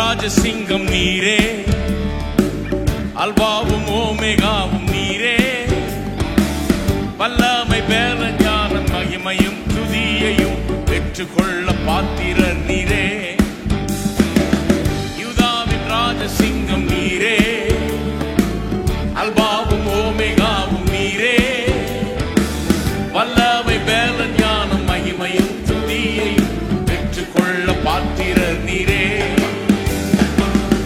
ராஜசிங்கம் நீரே, அல்பாவும் ஓமேகாவும் நீரே, வல்லமை பேர ஞானம் மகிமையும் துதியையும் பெற்றுக்கொள்ள பாத்திரர் நீரே. யூதாவின் ராஜசிங்கம் நீரே, அல்பாவும் ஓமேகாவும் நீரே, வல்லமை பேர ஞானம் மகிமையும் துதியையும் பெற்றுக்கொள்ள பாத்திரர் நீரே.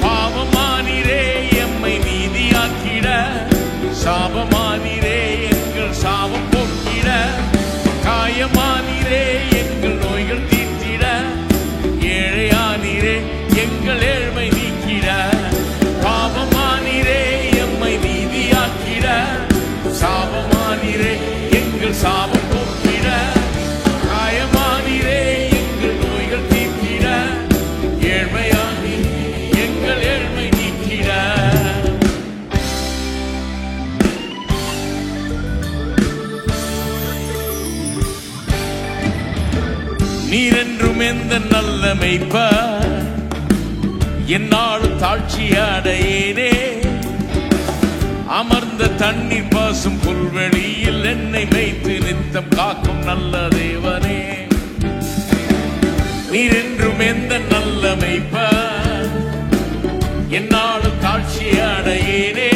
பாவமானீரே எம்மை நீதியாக்கிட, சாபமானீரே எங்கள் சாபம் போக்கிட, காயமானீரே எங்கள் நோய்கள் தீர்த்திட, ஏழையானீரே எங்கள் ஏழ்மை நீக்கிட. பாவமானீரே எம்மை நீதியாக்கிட, சாபமானீரே எங்கள் சாபம் போக்கிட, காயமானீரே எங்கள் நோய்கள் தீர்த்திட, ஏழ்மையானீரே எங்கள் ஏழ்மை நீக்கிட. நீரென்றும் எந்த நல்ல மேய்ப்பர், என்னாலும் தாழ்ச்சி அடையேனே. அமர்ந்த தண்ணீர் பாசும் புல்வெளியில் என்னை மேய்த்து நித்தம் காக்கும் நல்ல தேவனே. நீரென்றும் எந்த நல்ல மேய்ப்பர், என்னாலும் தாழ்ச்சி அடையேனே.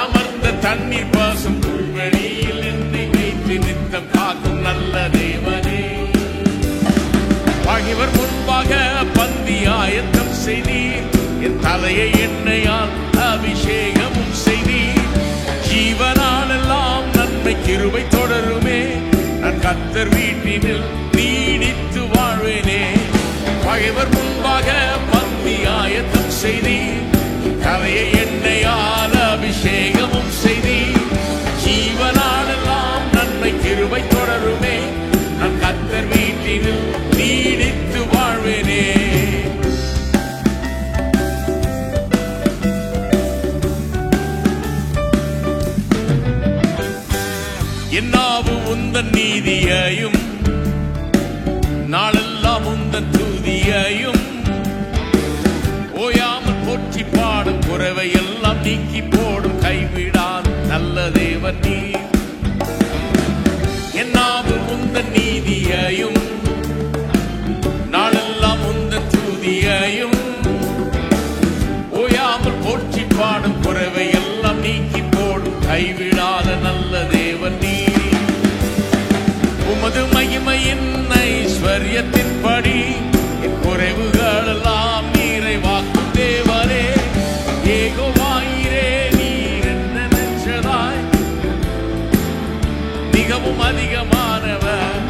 அமர்ந்த தண்ணீர் பாசும் புல்வெளியில் என்னை மேய்த்து நித்தம் காக்கும் நல்ல தேவனே. பகைவர் முன்பாக பந்தி ஆயத்தம் செய்தீர், என் தலையை எண்ணெயால் அபிஷேகமும் செய்தீர். ஜீவனால் எல்லாம் நன்மை கிருபை தொடருமே, நான் கர்த்தர் வீட்டினில் நீடித்து வாழ்வேனே. பகைவர் முன்பாக பந்தி ஆயத்தம் செய்தீர், தலையை எண்ணெயால் அபிஷேகமும் செய்தீர். ஜீவனால் எல்லாம் நன்மை கிருபை தொடருமே, நான் கர்த்தர் வீட்டினில் நீடித்து வாழ்வேனே. என்னாவு உந்தன் நீதியையும், நாளெல்லாம் உந்தன் துதியையும், ஓயாமல் போற்றி பாடும் குறைவை எல்லாம் நீக்கி போடும் கைவிடான் நல்ல தேவன் நீர். என்னாவு உந்தன் நீதியையும், நாளெல்லாம் உந்தன் துதியையும், ஓயாமல் போற்றி பாடும் குறைவை எல்லாம் நீக்கி போடும் கைவிடாத நல்ல தேவன் நீர். உமது மகிமையின் ஐஸ்வர்யத்தின்படி என் குறைவுகள் எல்லாம் நிறைவாக்கும் தேவரே. ஏகோவாயிரே நீர் என்ன நினைச்சதாய் மிகவும் அதிகமானவர்.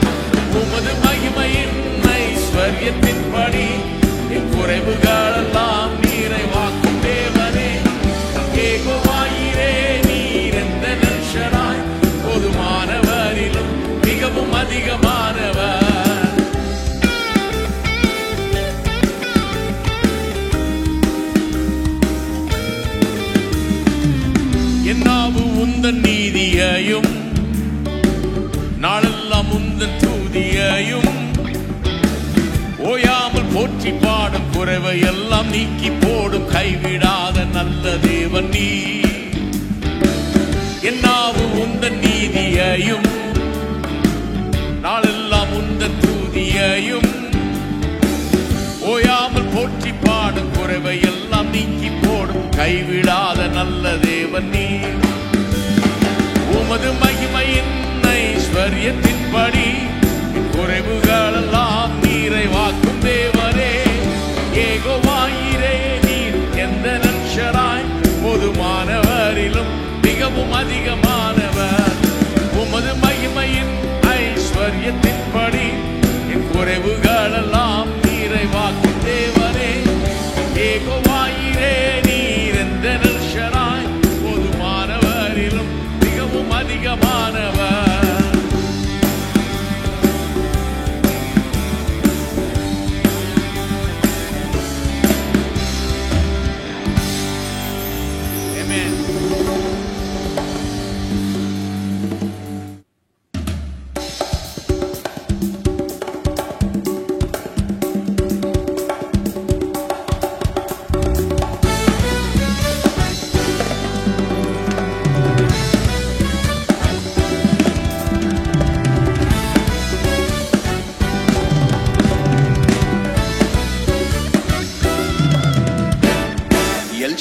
உமது மகிமையின் ஐஸ்வர்யத்தின்படி என் குறைவுகள் எல்லாம் நிறைவாக்கும் தேவரே. ஏகோவாயிரே நீர் எந்த நினைச்சதாய் போதுமானவரிலும் மிகவும் அதிகமானவர். என்னாவு உந்தன் நீதியையும், நாளெல்லாம் உந்தன் துதியையும், ஓயாமல் போற்றி பாடும் குறைவை எல்லாம் நீக்கி போடும் கைவிடாத நல்ல தேவன் நீர். என்னாவு உந்தன் நீதியையும், நாளெல்லாம் உந்தன் துதியையும், ஓயாமல் போற்றி பாடும் குறைவை எல்லாம் நீக்கி போடும் கைவிடாத நல்ல தேவன் நீர். உமது மகிமையின் ஐஸ்வர்யத்தின்படி குறைவுகள் எல்லாம் நிறைவாக்கும் தேவரே. ஏகோவாயிரே நீர் எந்த நன்ஷராய் போதுமானவரிலும் மிகவும் அதிகமானவர். உமது மகிமையின் ஐஸ்வர்யத்தின்படி என் குறைவுகள் எல்லாம் நிறைவாக்கும் தேவரே. ஏகோவாயிரே நீர் எந்த நன்ஷராய் போதுமானவரிலும் மிகவும் அதிகமானவர்.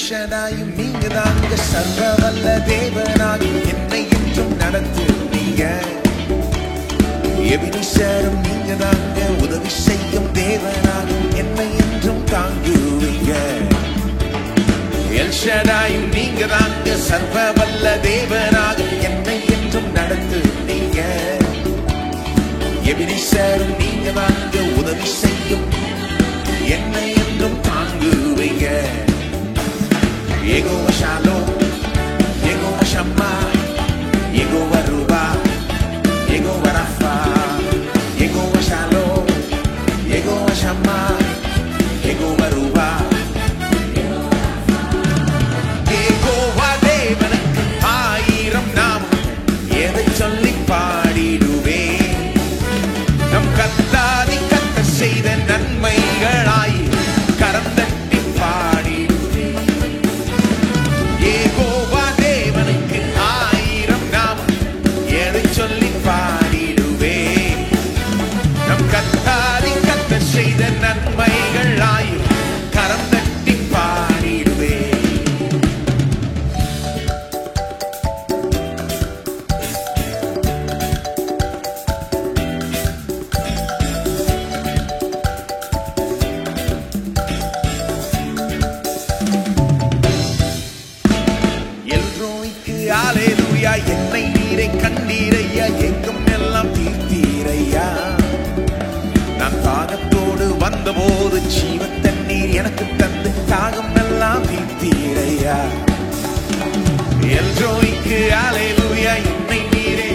எல்ஷடாயும் நீங்க தாங்க, சர்வ வல்ல தேவனாக என்னை என்றும் நடத்துவீங்க. எபினிஷரும் நீங்க தாங்க, உதவி செய்யும் தேவனாக என்னை என்றும் தாங்குவீங்க. எல்ஷடாயும் நீங்க தாங்க, சர்வ வல்ல தேவனாக என்னை என்றும் நடத்துவீங்க. எபினிஷரும் நீங்க தாங்க, உதவி செய்யும் என்னை என்றும் தாங்குவீங்க. Jehovah Shalom, Jehovah Shammah, Jehovah ரூபா, Jehovah Rapha, Jehovah Shalom, Jehovah Shammah, Jehovah ரூபா. யெகோவா தேவனுக்கு 1000 நாமம், எதை சொல்லி பாடிடுவேன். நம் கத்தாதி கத்த செய்த நன்மைகளாய் கரம் தட்டி பாடிடுவேன். யெகோவா தேவனுக்கு 1000 நாமம், எதை சொல்லி பாடிடுவேன். நம் கத்தாதி கத்த செய்த நன்மைகளாய் கரம் தட்டி பாடிடுவேன். எல்ரோய்க்கு ஹல்லேலூயா, என்னை நீரை கண்டீரையா, எங்கும் எல்லாம் தீர்த்தீரையா. நான் தாகத்தோடு வந்தபோது ஜீவ தண்ணீர் எனக்கு தந்து தாகம் எல்லாம் தீர்த்தீரையா. எல்ரோய்க்கு ஹல்லேலூயா, என்னை நீரை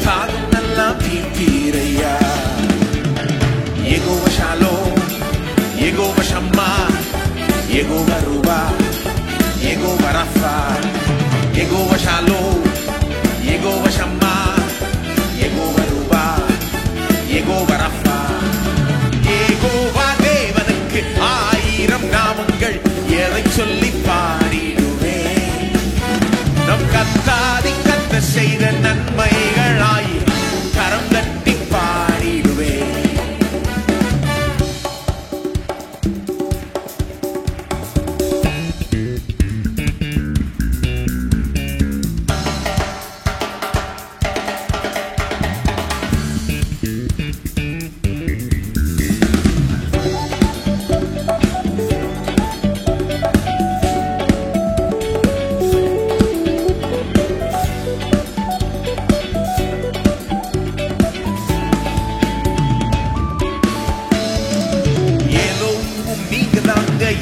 தாகம் எல்லாம் தீர்த்தீரையா. Jehovah Shalom, Jehovah Shammah, Jehovah ரூபா, Jehovah Rapha, Jehovah Shalom, Jehovah Shammah, Jehovah ரூபா, யெகோவா ரஃபா. யெகோவா தேவனுக்கு 1000 நாமங்கள், எதை சொல்லி பாடிடுவேன். நம் கத்தாதி கத்த செய்த நன்மைகளாய் கரம் தட்டி பாடிடுவேன்.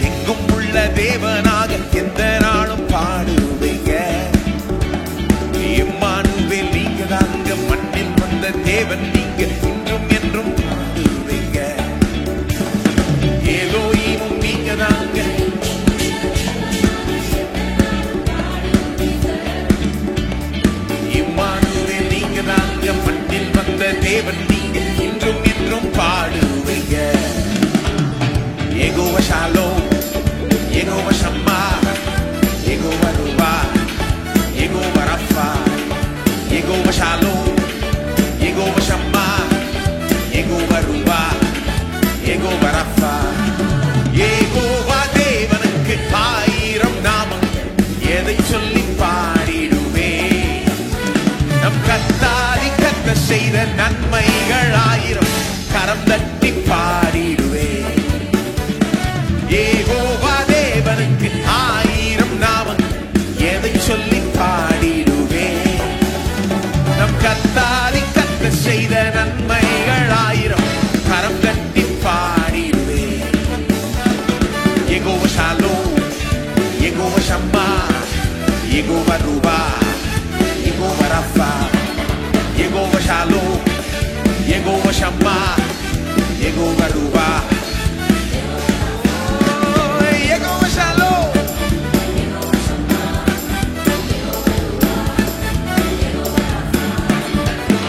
எங்கும் உள்ள தேவனாக எந்த நாளும் பாடுவீங்க. இம்மானுவேல் நீங்க தாங்க, மண்ணில் வந்த தேவன் நீங்க, இன்றும் என்றும் பாடுவீங்க. எலோஹீமும் நீங்க தாங்க, இம்மானுவேல் நீங்க தாங்க, மண்ணில் வந்த தேவன் நீங்க, இன்றும் என்றும் பாடுவீங்க. Jehovah Shalom, Jehovah Shammah, Jehovah ரூபா, Jehovah Rapha, Jehovah Shalom, Jehovah Shammah, Jehovah ரூபா, யெகோவா ரஃபா. யெகோவா தேவனுக்கு 1000 நாமம், எதை சொல்லி பாடிடுவேன். நம் கத்தாதி கத்த செய்த நன்மைகள் 1000 கரம் தட்டி பாடிடுவேன். யெகோவா தேவனுக்கு 1000 நாமம், எதை சொல்லி பாடிடுவேன். நம் கத்தாதி கத்த செய்த நன்மைகள் 1000 கரம் தட்டி பாடிடுவேன். Jehovah Shalom, Jehovah Shammah, Jehovah ரூபா, Jehovah Rapha, Jehovah Shalom, Jehovah Shammah, Jehovah ரூபா, Jehovah Shalom.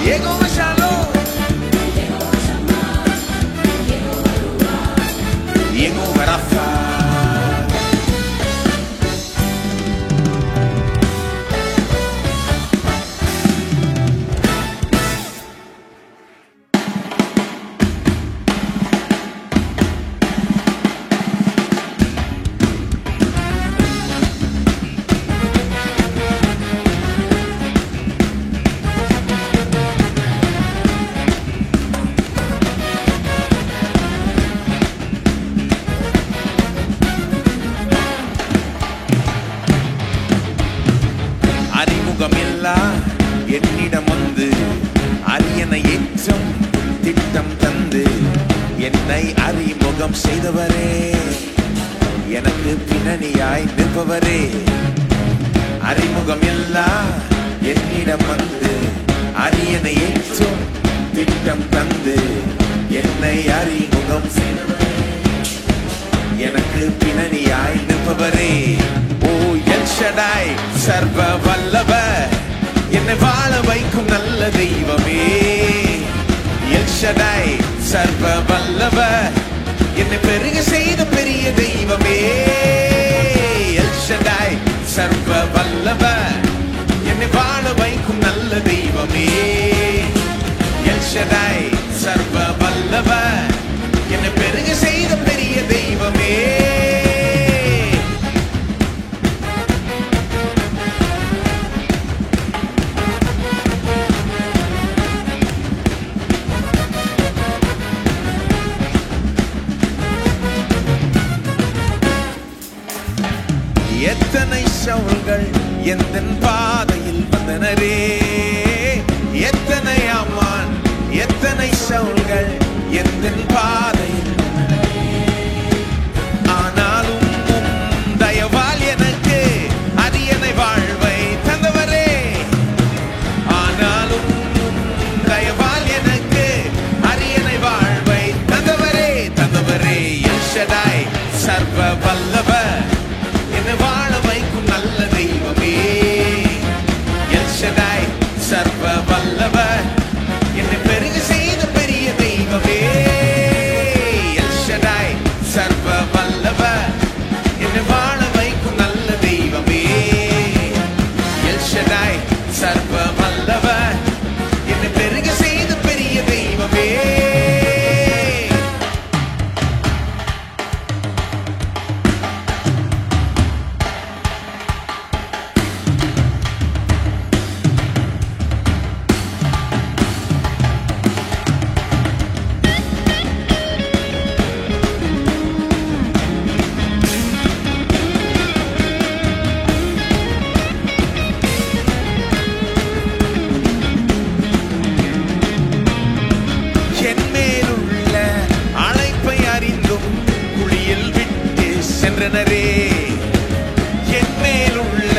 Jehovah Shalom, Jehovah Rapha. அறிமுகமில்லா என்னிடம் வந்து அரியணை ஏற்றும் திட்டம் தந்து என்னை அறிமுகம் செய்தவரே, எனக்கு பின்னணியாய் நிற்பவரே. அறிமுகமில்லா என்னிடம் வந்து அரியணை ஏற்றும் திட்டம் தந்து என்னை அறிமுகம் செய்தவரே, எனக்கு பின்னணியாய் நிற்பவரே. ஓ எல்ஷடாய் சர்வ வல்லவர், என்னை வாழ வைக்கும் நல்ல தெய்வமே. எல்ஷடாய் சர்வ வல்லவர், என்னை பெருக செய்த பெரிய தெய்வமே. எல்ஷடாய் சர்வ வல்லவர், என்னை வாழ வைக்கும் நல்ல தெய்வமே. எல்ஷடாய் சர்வ வல்லவர், என்னை பெருக செய்த பெரிய தெய்வமே. எத்தனை சவுல்கள் எந்தன் பாதையில் வந்தனரே, எத்தனை அம்மான் எத்தனை சவுல்கள் எந்தன் பாதையில், ஆனாலும் தயவால் எனக்கு அரியணை வாழ்வை தந்தவரே. ஆனாலும் தயவால் எனக்கு அரியணை வாழ்வை தந்தவரே, தந்தவரே. எல்ஷடாய் சர்வ வல்லவர், என்னை வாழ வைக்கும் நல்ல தெய்வமே. எல்ஷடாய் சர்வ வல்லவர், என்னை பெருக செய்த பெரிய தெய்வமே. எல்ஷடாய் சர்வ வல்லவர், என்னை வாழ வைக்கும் நல்ல தெய்வமே. எல்ஷடாய் சர்வ வல்லவர், என்னை பெருக செய்த பெரிய தெய்வமே. என்மேலுள்ள அழைப்பை அறிந்தும் குழியில் விட்டு சென்றனரே. என்மேலுள்ள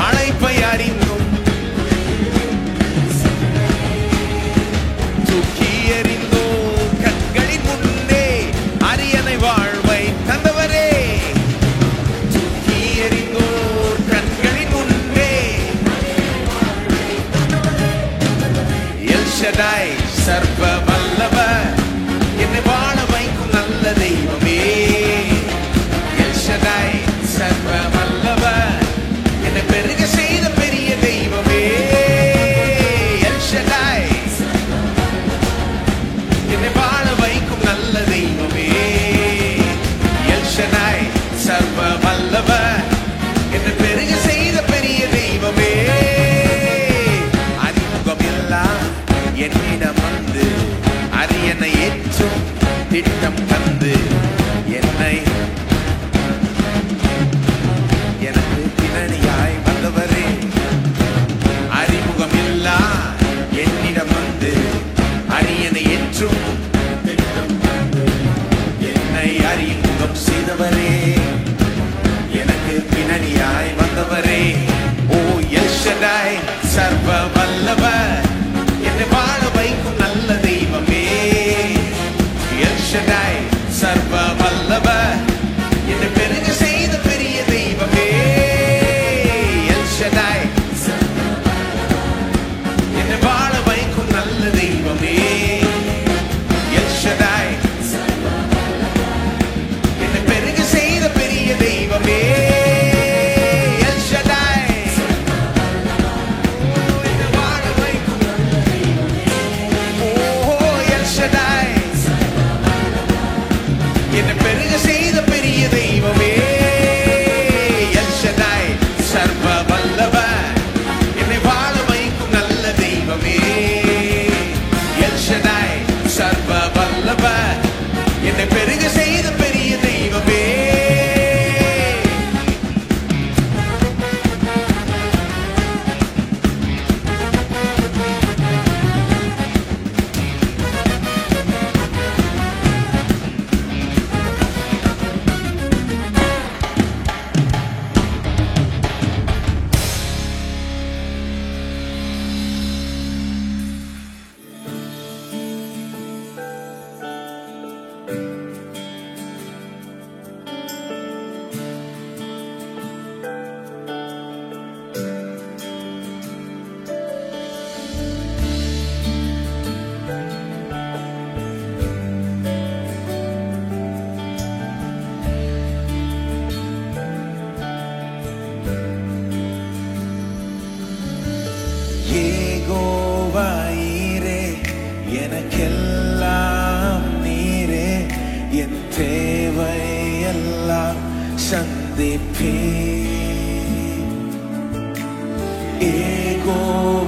அழைப்பை அறிந்தும் தூக்கி எறிந்தோ கண்களின் முன்னே அரியணை வாழ்வை தந்தவரே. தூக்கி எறிந்தோ கண்களின் முன்னே. எல்ஷடாய் சர்வ வல்லவர், என்னை வாழ வைக்கும் நல்ல தெய்வமே. எல்ஷடாய் சர்வ வல்லவர், என்னை பெருக செய்த பெரிய தெய்வமே. எல்ஷடாய் என்னை வாழ வைக்கும் நல்ல தெய்வமே. எல்ஷடாய் சர்வ வல்லவர், என்னை பெருக செய்த பெரிய தெய்வமே. அறிமுகமில்லா என்னிடம் வந்து அரியணை ஏற்றும் திட்டம் தந்து என்னை எனக்கு பின்னணியாய் வந்தவரே. அறிமுகமில்லா என்னிடம் வந்து அரியணை ஏற்றும் திட்டம் தந்து என்னை அறிமுகம் செய்தவரே, எனக்கு பின்னணியாய் வந்தவரே. ஓ எல்ஷடாய் சர்வ வல்லவர், என்னை வாழ வைக்கும் நல்ல தெய்வமே. எல்ஷடாய் சர்வ வல்லவர், என்னை பெருக செய்த பெரிய தெய்வமே. எல்ஷடாய் என்னை வாழ வைக்கும் நல்ல தெய்வமே. எல்ஷடாய் என்னை பெருக செய்த பெரிய தெய்வமே. எல்ஷடாய் என்னை வாழ வைக்கும் நல்ல தெய்வமே. ஓ எல்ஷடாய் என்னை பெருக செய்த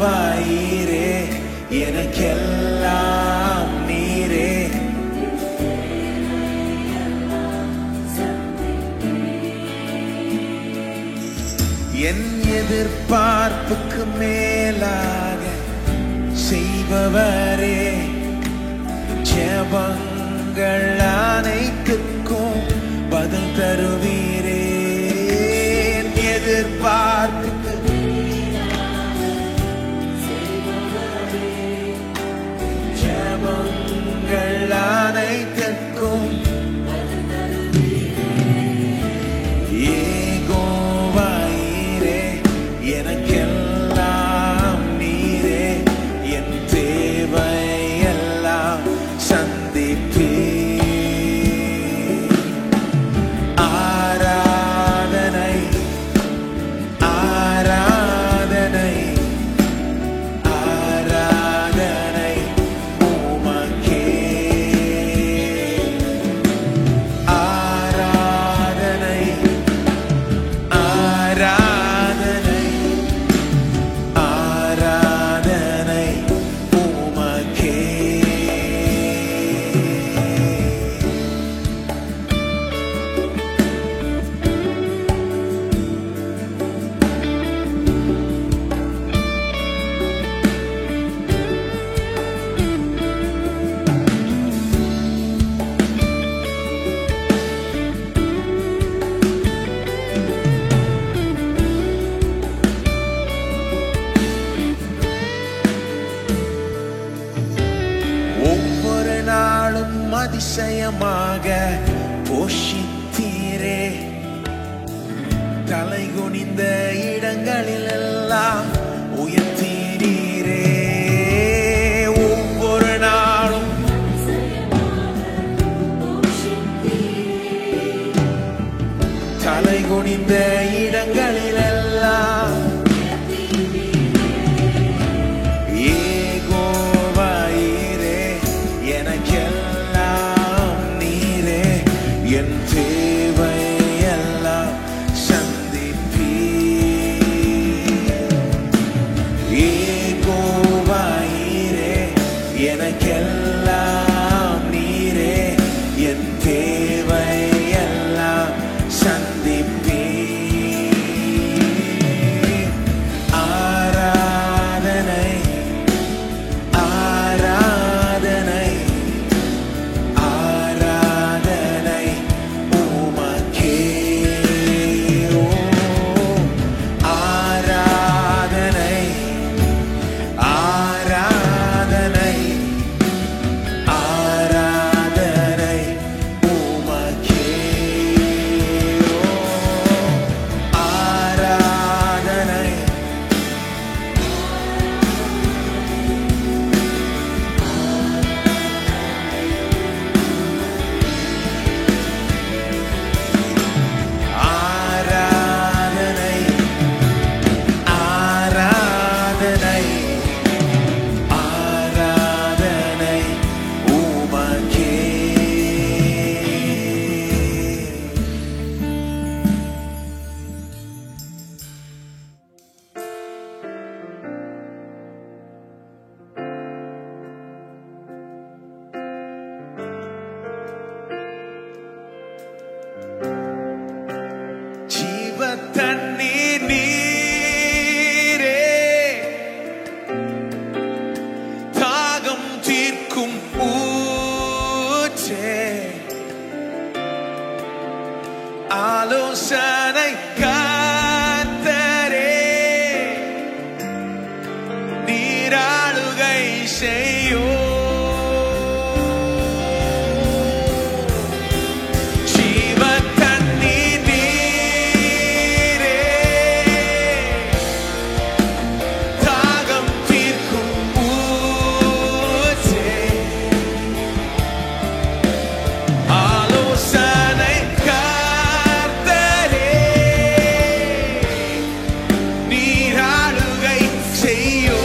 ஏகோவாயிரே எனக்கெல்லாம் நீரே. என் எதிர்பார்ப்புக்கு மேலாக செய்பவரே, ஜெபங்கள் அனைத்துக்கும் பதில் தருவீரே. என் எதிர்பார்ப்புக்கு ஜெபங்கள் அனைத்துக்கும் ஏகோவாயிரே எனக்கெல்லாம் நீரே. என் தேவையெல்லாம் சந்திப்பீர். ஆராதனை ஆராதனை ஆராதனை உமக்கே. ஆராதனை ஆராதனை ஆராதனை உமக்கே. ஒவ்வொரு நாளும் அதிசயமாக போஷித்தீரே. தலை குனிந்த இடங்களிலெல்லாம் உயர்த்தீரே. ஒவ்வொரு நாளும் தலை குனிந்த இடங்களிலெல்லாம் ஏகோவாயிரே எனக்கெல்லாம் நீரே. என் தேவையெல்லாம் சந்திப்பீர். ஏகோவாயிரே எனக்கெல்லாம் நீரே. என் தேவையெல்லாம் சந்திப்பீர். ஆராதனை ஆராதனை ஆராதனை உமக்கே. ஓ, ஆராதனை ஆராதனை ஆராதனை உமக்கே. ஓ, ஆராதனை ஆராதனை ஆராதனை ஆராதனை உமக்கே. ஜீவ தண்ணீர் நீரே, தாகம் தீர்க்கும் ஊற்றே. ஆலோசனை கர்த்தரே, நீராளுகை செய்யோ. ஜீவ தண்ணீர் நீரே, தாகம் தீர்க்கும் ஊற்றே. ஆலோசனை கர்த்தரே, நீராளுகை செய்யோ.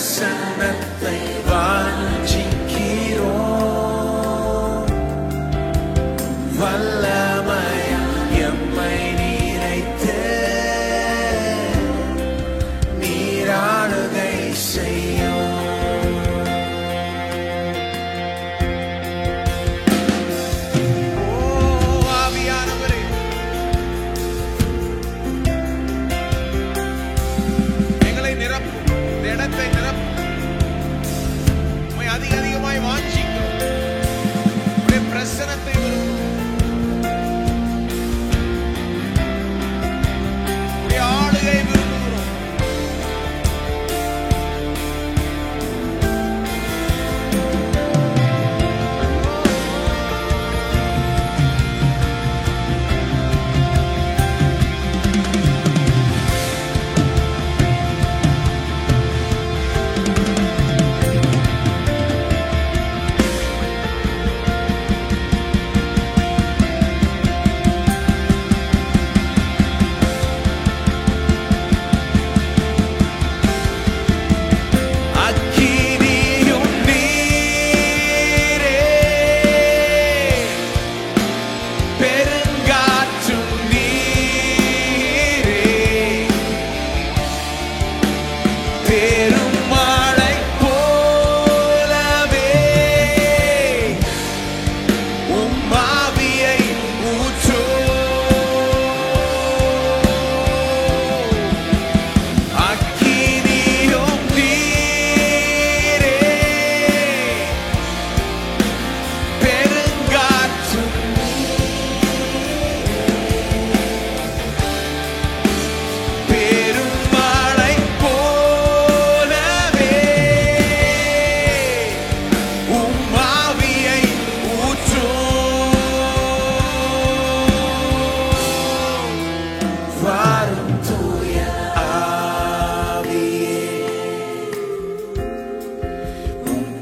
பிரசன்னத்தை வாஞ்சிக்கிறோம். வல்லமையா எம்மை நிறைத்து நீராளுகை செய்யும். அதிகமாய் வாஞ்சிக்கிறோம். பிரசனத்தை ஆளுகை விரும்புகிறோம்.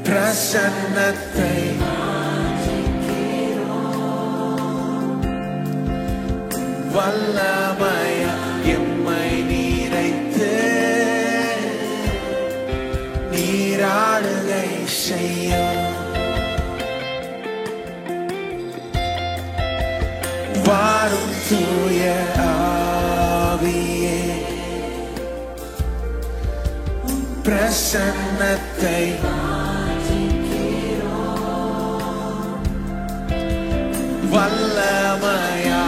பிரசன்னத்தை வல்லமையா எம்மை நிறைத்து நீராளுகை செய்யும். வாரும் தூய ஆவியே பிரசன்னத்தை வல்லமையா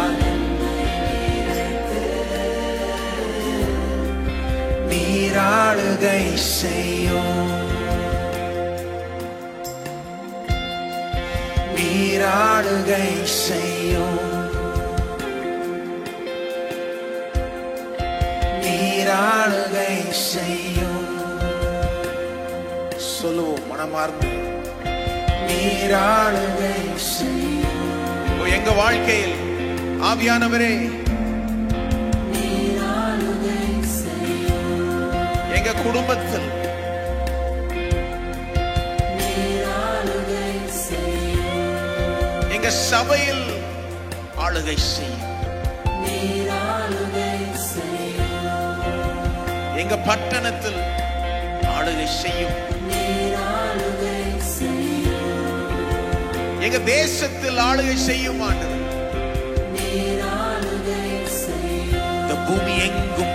நீராளுகை செய்யும். நீராளுகை செய்யும். நீராளுகை செய்யும். சொல்லுவோம் மனமார்ந்து நீராளுகை செய்யும். எங்க வாழ்க்கையில் ஆவியானவரே எங்க குடும்பத்தில் எங்க சபையில் ஆளுகை செய்யும். எங்க பட்டணத்தில் ஆளுகை செய்யும். எங்க தேசத்தில் ஆளுகை செய்யும். ஆண்டவர் இந்த பூமி எங்கும்